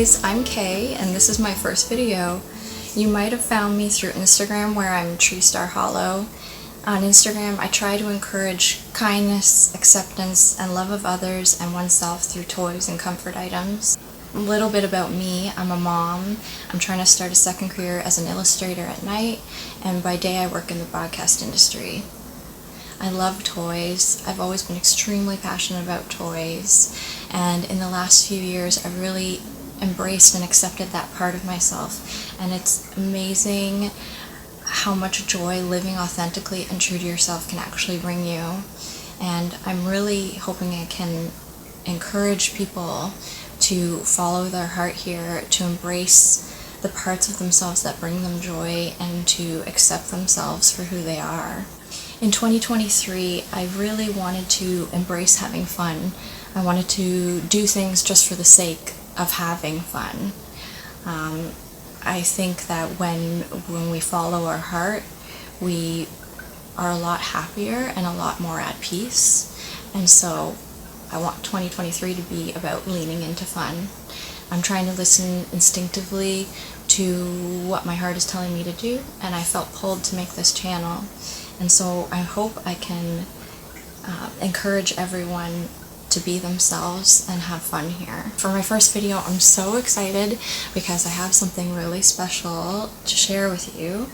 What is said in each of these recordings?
guys, I'm Kay and this is my first video. You might have found me through Instagram where I'm Tree Star Hollow. On Instagram, I try to encourage kindness, acceptance, and love of others and oneself through toys and comfort items. A little bit about me: I'm a mom. I'm trying to start a second career as an illustrator at night, and by day I work in the broadcast industry. I love toys. I've always been extremely passionate about toys, and in the last few years I've really embraced and accepted that part of myself, and it's amazing how much joy living authentically and true to yourself can actually bring you. And I'm really hoping I can encourage people to follow their heart here, to embrace the parts of themselves that bring them joy, and to accept themselves for who they are. In 2023, I really wanted to embrace having fun. I wanted to do things just for the sake of having fun. I think that when we follow our heart, we are a lot happier and a lot more at peace. And so I want 2023 to be about leaning into fun. I'm trying to listen instinctively to what my heart is telling me to do, and I felt pulled to make this channel. And so I hope I can encourage everyone to be themselves and have fun here. For my first video, I'm so excited because I have something really special to share with you.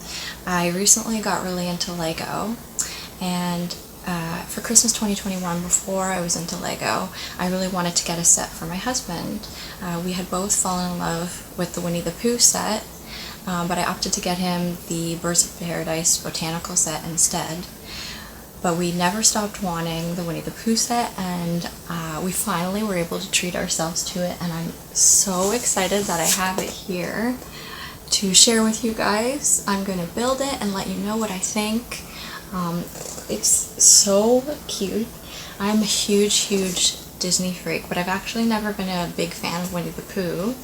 I recently got really into Lego, and for Christmas 2021, before I was into Lego, I really wanted to get a set for my husband. We had both fallen in love with the Winnie the Pooh set, but I opted to get him the Birds of Paradise botanical set instead. But we never stopped wanting the Winnie the Pooh set, and we finally were able to treat ourselves to it, and I'm so excited that I have it here to share with you guys. I'm going to build it and let you know what I think. It's so cute. I'm a huge Disney freak, but I've actually never been a big fan of Winnie the Pooh.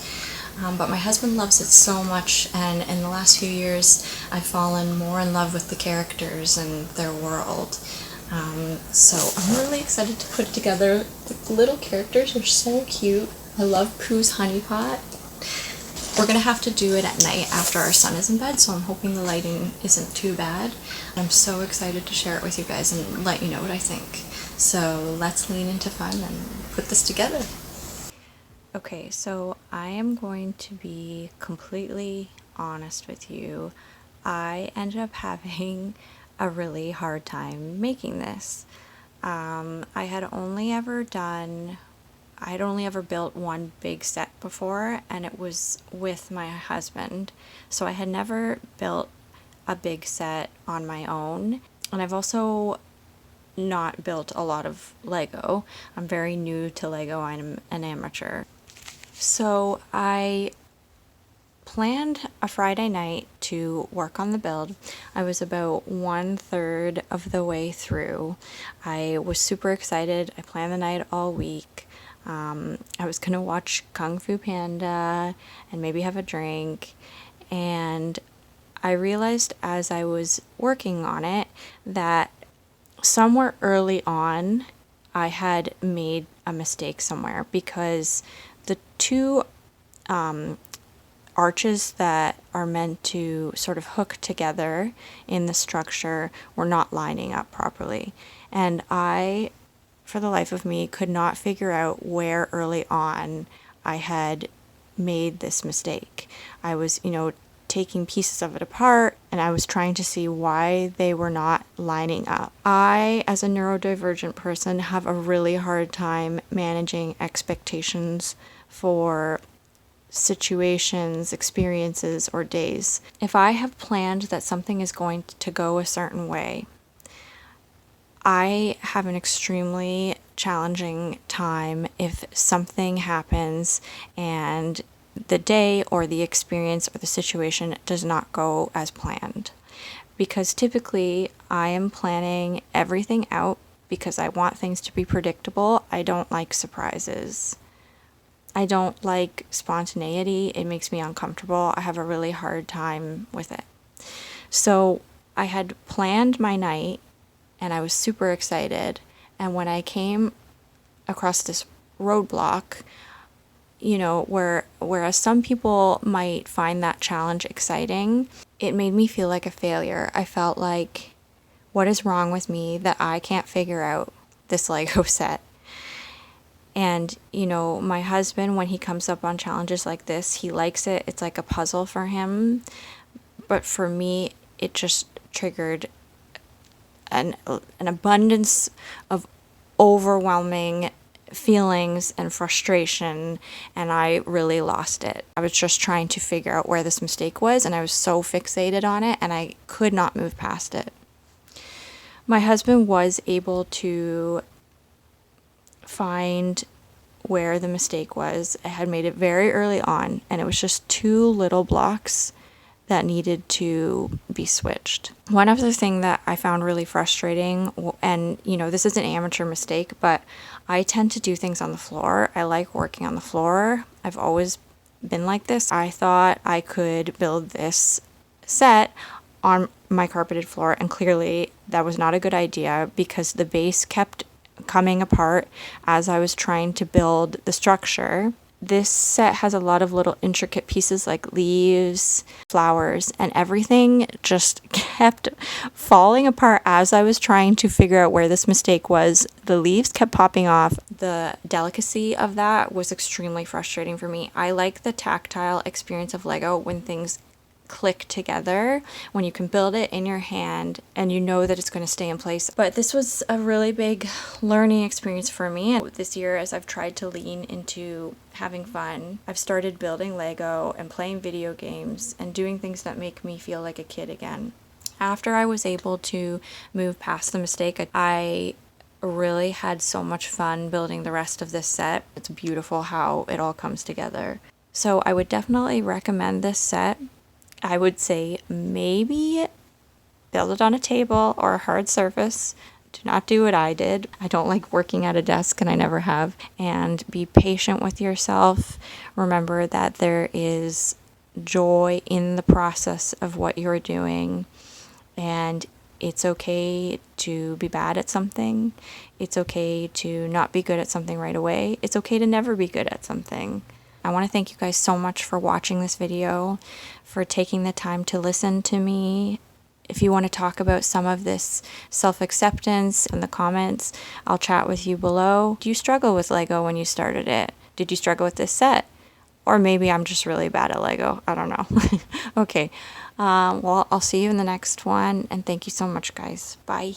But my husband loves it so much, and in the last few years I've fallen more in love with the characters and their world. So I'm really excited to put it together. The little characters are so cute. I love Pooh's honey pot. We're gonna have to do it at night after our son is in bed, so I'm hoping the lighting isn't too bad. I'm so excited to share it with you guys and let you know what I think. So let's lean into fun and put this together. Okay, so I am going to be completely honest with you. I ended up having a really hard time making this. I'd only ever built one big set before, and it was with my husband. So I had never built a big set on my own, and I've also not built a lot of Lego. I'm very new to Lego. I'm an amateur. So I planned a Friday night to work on the build. I was about 1/3 of the way through. I was super excited. I planned the night all week. I was gonna watch Kung Fu Panda and maybe have a drink, and I realized as I was working on it that somewhere early on I had made a mistake somewhere, because the two arches that are meant to sort of hook together in the structure were not lining up properly. And I, for the life of me, could not figure out where early on I had made this mistake. I was, taking pieces of it apart, and I was trying to see why they were not lining up. I, as a neurodivergent person, have a really hard time managing expectations for situations, experiences, or days. If I have planned that something is going to go a certain way, I have an extremely challenging time if something happens and the day or the experience or the situation does not go as planned. Because typically I am planning everything out because I want things to be predictable. I don't like surprises. I don't like spontaneity. It makes me uncomfortable. I have a really hard time with it. So I had planned my night and I was super excited. And when I came across this roadblock, you know, whereas some people might find that challenge exciting, it made me feel like a failure. I felt like, what is wrong with me that I can't figure out this Lego set? And, you know, my husband, when he comes up on challenges like this, he likes it. It's like a puzzle for him. But for me, it just triggered an abundance of overwhelming feelings and frustration, and I really lost it. I was just trying to figure out where this mistake was, and I was so fixated on it, and I could not move past it. My husband was able to find where the mistake was. I had made it very early on, and it was just 2 little blocks that needed to be switched. One other thing that I found really frustrating, and you know, this is an amateur mistake, but I tend to do things on the floor. I like working on the floor. I've always been like this. I thought I could build this set on my carpeted floor, and clearly that was not a good idea because the base kept coming apart as I was trying to build the structure. This set has a lot of little intricate pieces like leaves, flowers, and everything just kept falling apart as I was trying to figure out where this mistake was. The leaves kept popping off. The delicacy of that was extremely frustrating for me. I like the tactile experience of Lego when things click together, when you can build it in your hand and you know that it's going to stay in place. But this was a really big learning experience for me. This year, as I've tried to lean into having fun, I've started building Lego and playing video games and doing things that make me feel like a kid again. After I was able to move past the mistake, I really had so much fun building the rest of this set. It's beautiful how it all comes together. So I would definitely recommend this set. I would say maybe build it on a table or a hard surface. Do not do what I did. I don't like working at a desk, and I never have. And be patient with yourself. Remember that there is joy in the process of what you're doing. And it's okay to be bad at something. It's okay to not be good at something right away. It's okay to never be good at something. I want to thank you guys so much for watching this video, for taking the time to listen to me. If you want to talk about some of this self-acceptance in the comments, I'll chat with you below. Do you struggle with Lego when you started it? Did you struggle with this set? Or maybe I'm just really bad at Lego. I don't know. Okay. Well, I'll see you in the next one, and thank you so much, guys. Bye.